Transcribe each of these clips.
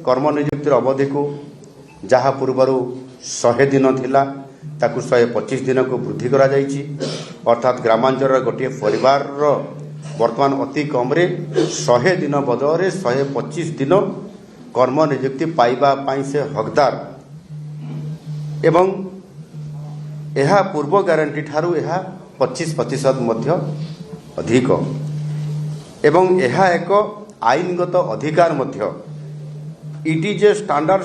कर्म नियुक्तिर अवधि को जहाँ पूर्वर 100 दिन थिला ताकू 125 दिन को वृद्धि करा जाइछि। अर्थात ग्रामांचल गोटे परिवार वर्तमान अति कम 100 दिन बदले 125 दिन कर्म नियुक्ति पाइबा पाई से हकदार एवं यह पूर्व ग्यारंटी ठारू यह 25% मध्य अधिक एवं यह एक आईनगत अधिकार मध्य it is a standard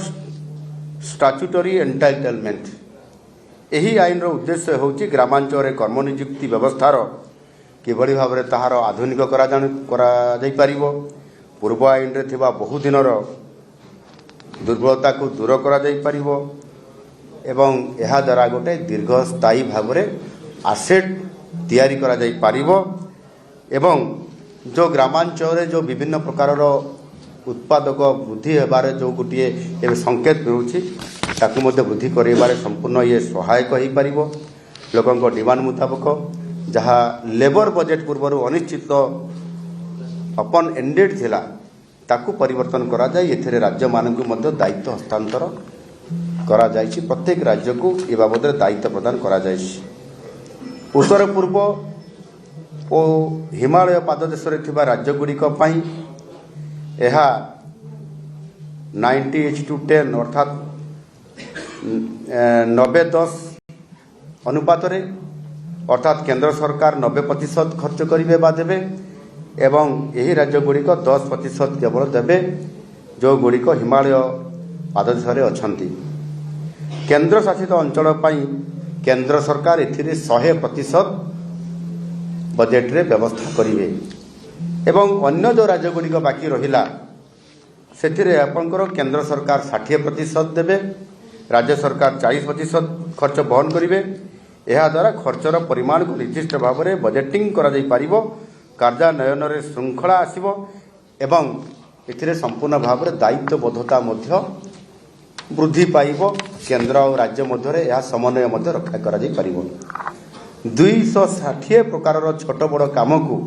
statutory entitlement. यही आईन उद्देश्य होची ग्रामांचल कर्म नियुक्ति व्यवस्थार किभली भाव में ताहार आधुनिक करा जाई परिबो, पूर्व आईन रे थिबा बहु दिनर दुर्बलता को दूर करा जाई परिबो एवं यह द्वारा गोटे दीर्घस्थायी भाव में आसेट तैयारी करा जाई परिबो एवं जो ग्रामांचल जो विभिन्न प्रकार उत्पादक वृद्धि हेबार जो गोटे एवं संकेत मिलूँ ताकू मध्य वृद्धि कर संपूर्ण ये सहायक हो पारिबो। लोकों डिमांड मुताबक जहाँ लेबर बजेट पूर्व अनिश्चित अपन एंडेड थिला ताकू परिवर्तन करा जाय एथिरे राज्य मानकु मध्य दायित्व हस्तांतर करा जायछि। प्रत्येक राज्य को ए बाबद दायित्व प्रदान करा जायछि। उत्तर पूर्व और हिमालय पाददेश थिबा राज्य गुड़िक पई एहा 90:10 अर्थात 90-10 अनुपात अर्थात केंद्र सरकार 90% खर्च करेंगे बा देवे एवं यही राज्य गुड़िक 10% केवल देवे जो गुड़िक हिमालय पाददेश अच्छी। केंद्र शासित अंचल केंद्र सरकार एथिरे 100% बजेट रे व्यवस्था करेंगे एवं अन्य जो राज्य गुड़िक बाकी रहिला सेथिरे आपनकर केंद्र सरकार 60% देवे, राज्य सरकार 40% खर्च बहन करेंगे। यह द्वारा खर्चर परिमाण को निर्दिष्ट भाव में बजेटिंग करा जाई पारिबो, कार्यान्वयन रे श्रृंखला आसिबो एवं एथिरे संपूर्ण भाव में दायित्वबद्धता मध्य वृद्धि पाइबो। केंद्र और राज्य मध्य यह समन्वय मध्य रक्षा करा जाई पारिबो। 260 प्रकार छोट बड़ काम को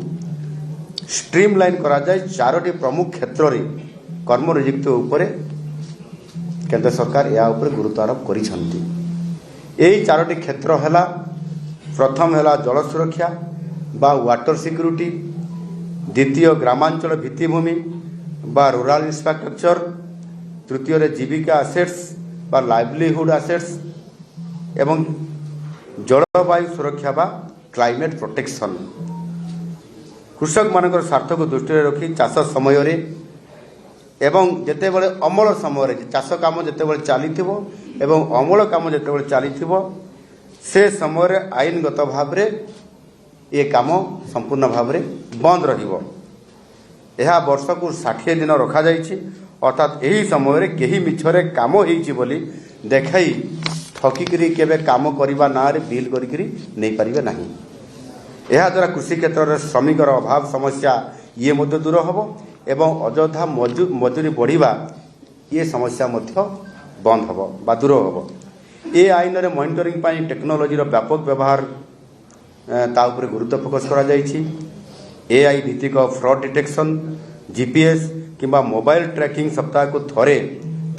स्ट्रीमलाइन करा जाए 4टी प्रमुख क्षेत्र में कर्म नियुक्ति उपरे केंद्र सरकार या उपरे गुरुत्व आरोप करिसंती। यही 4टी क्षेत्र हैला प्रथम हैला जल सुरक्षा बा वाटर सिक्यूरिटी, द्वितीय ग्रामांचल भित्तिभूमि बा रूरल इंफ्रास्ट्रक्चर, तृतीय रे जीविका एसेट्स बा लाइवलीहुड एसेट्स एवं जलवायु सुरक्षा बा क्लाइमेट प्रोटेक्शन। कृषक मानकर स्वार्थ को दृष्टि रखी चाष समय रे एवं जेते बळे अमल समय रे चाष काम जेते बळे चलीथिबो एवं अमल काम जेते बळे चलीथिबो से समय रे आईनगत भाव रे ये काम संपूर्ण भाव रे बंद रहिबो। यह वर्ष को 60 दिन रखा जाइछि। अर्थात यही समय रे केही मिछरे काम होइछि बोली देखाई ठकिकरी केबे काम करिबा ना रे बिल करिकरी नै परिबे नाही। यह द्वारा कृषि क्षेत्र में श्रमिकर अभाव समस्या ये मध्य दूर हम एवं अଯଥା मजूरी बढ़िबा ये समस्या मध्य बंद हम बा दूर हम। ये आईन रे मॉनिटरिंग पाई टेक्नोलोजी व्यापक व्यवहार ता उपरे गुरुत्व फोकस करा जाइछि। एआई भित्तिक फ्रॉड डिटेक्शन, जीपीएस किंबा मोबाइल ट्रैकिंग सप्ताह को थरे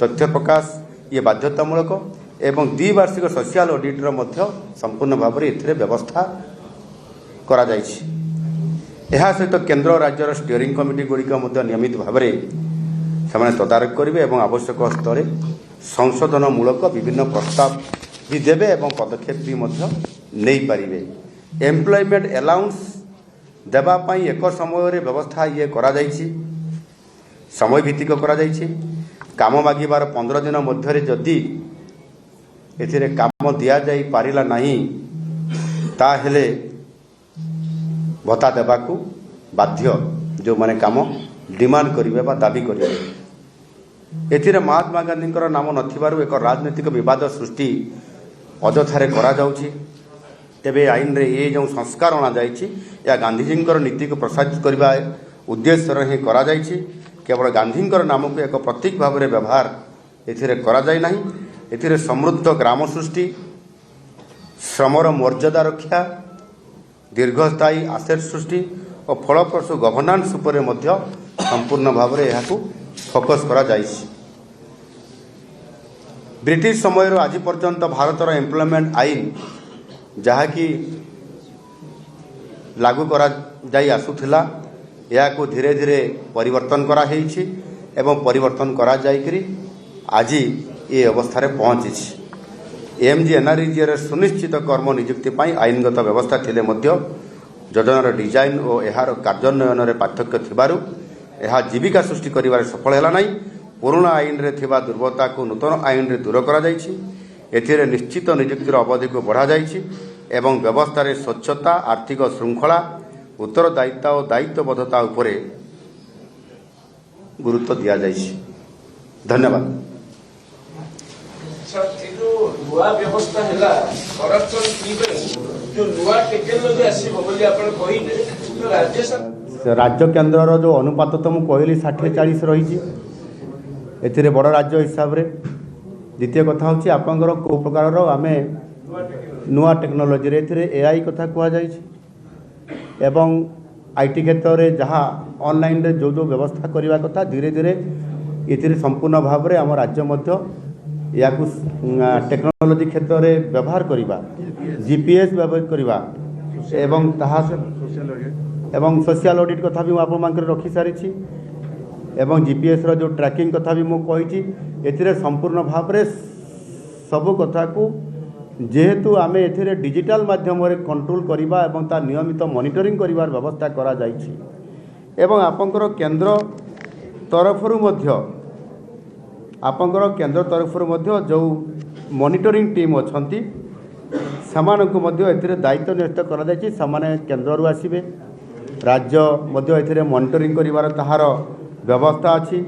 तथ्य प्रकाश ये बाध्यतामूलक एवं द्विवार्षिक सोशल ऑडिट मध्य संपूर्ण भाव में एथिरे व्यवस्था करा जाइछि। यह सहित केंद्र और राज्यर स्टीयरिंग कमिटी गुड़िक नियमित भाव में से तदारख करेंगे और आवश्यक स्तर संशोधनमूलक विभिन्न प्रस्ताव भी देवे और पदक्षेप भी नहीं पारे। एम्प्लॉयमेंट अलाउंस देवाई एक समय रे व्यवस्था ये करा जाइछि, समय भित्तिक करा जाइछि। काम मागिबार 15 दिन मध्य जदि एथिरे काम दिया जाई पारिला नहीं ताहेले भत्ता देवाकू बाध्य जो माने काम डिमांड करिवे बा दाबी करिवे। एथिरे महात्मा गांधी नाम नथिबारु एक राजनीतिक विवाद सृष्टि अजथारे करा जाउछि। तेबे आईन रे ये जो संस्कार अना जाइछि या गांधीजी नीति को प्रसारित करबा उद्देश्य ही करा जाइछि। केवल गांधी नाम को एक प्रतीक भाव में व्यवहार एथिरे करा जाय नाही। एथिरे समृद्ध ग्राम सृष्टि, श्रमर मर्यादा रक्षा, दीर्घस्थायी आसेट सृष्टि और फलप्रसू गवर्नान्स उपरे मध्य संपूर्ण भाव में यहाँ फोकस करा जाइछि। ब्रिटिश समय आज पर्यंत भारतर एम्प्लॉयमेंट आईन जहाँकि लागू करा जाई आसुथिला या को धीरे धीरे परिवर्तन करा हेछि एवं परिवर्तन करा जायकरी आज ये अवस्था रे पहुँची। एमजी एनआरईजी रे सुनिश्चित कर्म नियुक्ति पाई आईनगत व्यवस्था थिले मध्य योजनार डिजाइन और एहार कार्यान्वयन रे पार्थक्य थिबारु एहा जीविका सृष्टि करिवार सफल हैला नाही। पुराना आईन रे थिबा दुर्बलता को नूतन आईन रे दूर करा जायछि। एथिरे निश्चित नियुक्तिर अवधि को बढ़ा जायछि एवं व्यवस्था रे स्वच्छता आर्थिक श्रृंखला उत्तरदायित्व और दायित्वबद्धता उपरे गुरुत्व दिया जायछि। धन्यवाद। नुआ व्यवस्था है करप्शन जो नुआ टेक्नोलोजी आसो बोली आपण कहिले तो राज्य केन्द्र जो अनुपात तो मुझे कहली 60-40 रही एथिरे बड़ राज्य हिसाब रे। द्वितीय कथा हूँ आपंकर कौ प्रकार आम नुआ टेक्नोलोजी एथिरे एआई कथा कह एवं आईटी क्षेत्र में जहाँ ऑनलाइन रे जो व्यवस्था करने कथा धीरे धीरे ये संपूर्ण भाव में आम राज्य मध्य या टेक्नोलोजी क्षेत्र में व्यवहार करवा जीपीएस व्यवहार करवा एवं सोशल ऑडिट कथा भी मुझे रखी सारी एवं जीपीएस रो जो ट्रैकिंग कथा भी मुझे कही संपूर्ण भाव में सबू कथा को जेहेतु आम ए डिजिटल माध्यम कंट्रोल करवा एवं तार नियमित मॉनिटरिंग करिवार व्यवस्था करा जायछि एवं आपंकर केंद्र तरफरु मध्य जो मॉनिटरिंग टीम अच्छी सेमानकु मध्य एथिरे दायित्व न्यस्त करा जायछि। सेमाने केंद्ररु आसिबे राज्य मध्य एथिरे मॉनिटरिंग करिवार ताहार व्यवस्था अच्छी।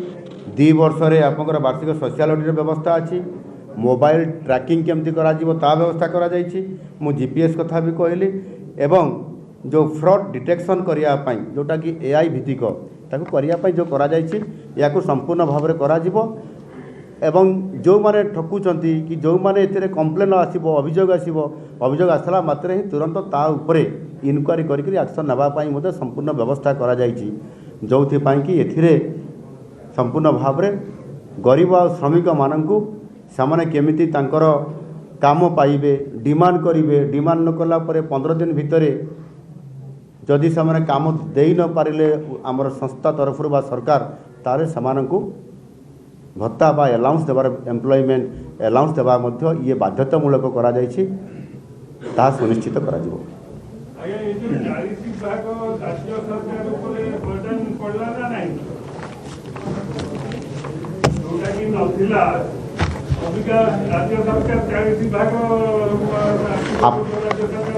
2 वर्ष रे आपंकर वार्षिक सोशल ऑडिट व्यवस्था अच्छी। मोबाइल ट्रैकिंग केमती करा जीवो ता व्यवस्था करा जायछि। मु जीपीएस कथा भी कहली एवं जो फ्रॉड डिटेक्शन करिया पई जोटा कि एआई भित्तिक ताकू करिया पई जो करा जायछि याकू संपूर्ण भाव में करा जीवो एवं जो माने ठकुचंती कि जो माने एथिरे कंप्लेन आसीबो अभियोग आसला मात्र ही तुरंत ता उपरे इनक्वारी करिकरी एक्शन नबा पई मते संपूर्ण व्यवस्था करा जायछि जोथि पई कि एथिरे संपूर्ण भाव में गरीब और श्रमिक माननकू सामाने केमिति तांकर काम पाइबे डिमांड करिवे डिमांड न कला परे 15 दिन भितरे जदि सामाने काम देई न पारिले हमर संस्था तरफ बा सरकार तारे समानकू भत्ता बा अलाउंस देवार एम्प्लॉयमेंट अलाउंस देवा मध्य ये बाध्यतामूलक करा जायछि ता सुनिश्चित करा जिवो।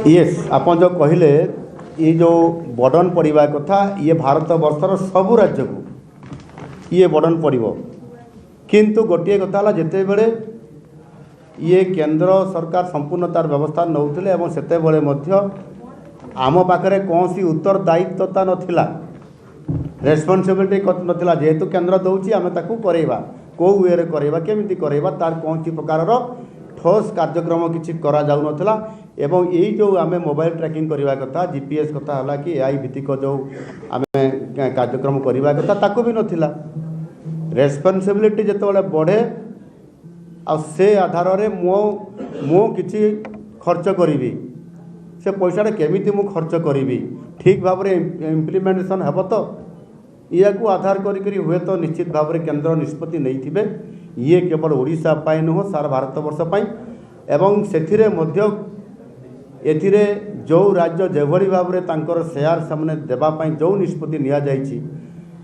यस आप जो कहले ये जो बर्डन पड़वा कथा ये भारत वर्षर सबू राज्य को ये बर्डन पड़ो किंतु गोटे कथा जिते बड़े ये केंद्र सरकार संपूर्ण तार व्यवस्था नौथिले एवं सेते बड़े मध्य आम पाखरे कौन सी उत्तरदायित्वता नथिला रेस्पॉन्सिबिलिटी नथिला जेहेतु केंद्र दौची आम ताकू करेवा कौ वे करेवा केमिति करेवा तार कौन प्रकार ठोस कार्यक्रम किसी करा जाउ नथिला एवं यही जो आम मोबाइल ट्रैकिंग करवा कथा जीपीएस कथा है कि एआई भित्तिक जो आम कार्यक्रम करवा कथा ताकू भी नथिला रेस्पॉन्सिबिलिटी जितेबाला बढ़े आ से आधार रे मो किछि खर्च करी से पैसा केमिति मु खर्च करी ठीक भाव में इम्प्लीमेंटेशन हेब तो या को आधार करी हुए तो निश्चित भाव में केंद्र निष्पत्ति नहीं थिबे ये केवल ओडिशा पाई नुह सारा भारत वर्ष पाई एवं सेथिरे मध्य एथिरे जो राज्य जेभली भाव में तांकर शेयर सामने देबा पाई जो निष्पत्ति निया जायछि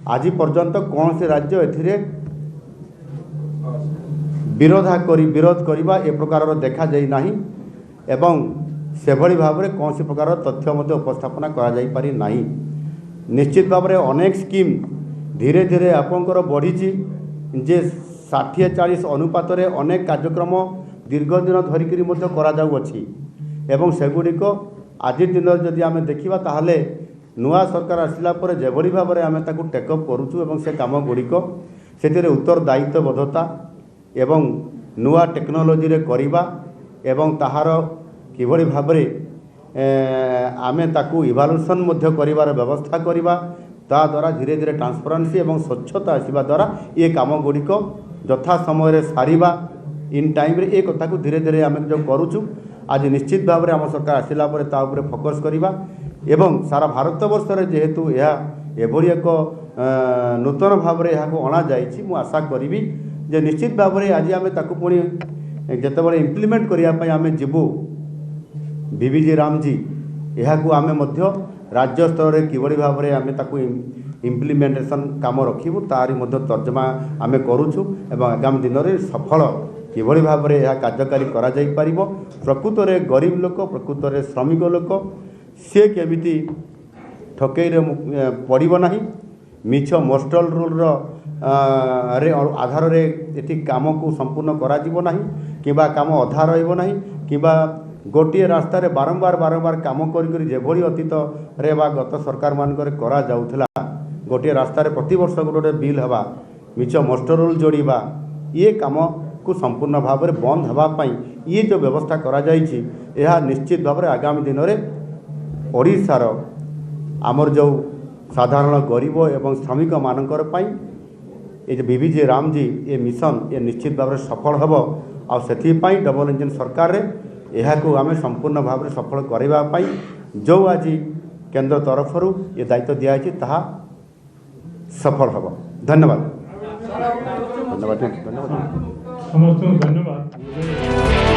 आज पर्यंत कौन से राज्य एथिरे विरोध करवा ए प्रकार देखा जाई नाही एवं सेभली भाव में कौन प्रकार तथ्य मध्य उपस्थापना करा जाई पारि नाही। निश्चित भाव में अनेक स्कीम धीरे धीरे आपंकर बढ़ी जे 60-40 अनुपात रे अनेक कार्यक्रम दीर्घ दिन धरिकी करा जाउअछि एवं सेगुड़िक आज दिन जदि आम देखा ताहले नुआ सरकार आसला पर जेभली भाव में आम ताकू टेकअप करुचु एवं से काम गुड़िक से उत्तरदायित्वबद्धता एवं नुआ टेक्नोलोजी रे करिबा एवं ताहार किभली भाव में आमे ताकू इवालुएशन मध्य करिवार व्यवस्था करिबा ता द्वारा धीरे धीरे ट्रांसपेरेंसी एवं स्वच्छता आसिबा द्वारा ये काम गुड़िक यथा समय सारिबा इन टाइम ए कथा को धीरे धीरे आम जो करुचु आज निश्चित भाव में आम सरकार आसला फोकस करवा एवं सारा भारत वर्ष में जेहेतु यह एभली एक नूतन भाव में यहाँ अणा जाइए आशा करी जे निश्चित भाव में आज आम ताकू पुणी जिते इम्प्लीमेंट करने आम जीवु बीबीजी रामजी यहाँ आम राज्य स्तर में किभली भाव में आम ताकू इम्प्लीमेंटेशन काम रखू तारी तर्जमा आम करुचु एवं आगामी दिन में सफल किभली भाव में यह कार्यकारी करा जाई परिबो प्रकृत में गरीब लोक प्रकृत में श्रमिक लोक सी केमिति ठकई पड़ो ना मिछ मोस्टल रूल आधार ये काम को संपूर्ण करा किबा काम अधा रहा किबा गोटे रास्तार बारंबार बारंबार काम करी अतीत रे बा गत सरकार मानकर करा जाउथला गोटे रास्तार प्रति वर्ष गोटे बिल हवा मिछ मोस्टर रूल जोड़वा ये काम को संपूर्ण भाव में बंद होगापाई ये जो व्यवस्था करा जाइछि यह निश्चित भाव में आगामी दिन में ओडिशार आमर जो साधारण गरीब एवं श्रमिक मानकर पाई ये जो बीबीजी रामजी ये मिशन ये निश्चित भाव में सफल हम आपाई डबल इंजन सरकार रे यह को आम संपूर्ण भाव में सफल करने जो आज केंद्र तरफ ये दायित्व दिखाई ताहा सफल हम। धन्यवाद धन्यवाद धन्यवाद समस्त धन्यवाद।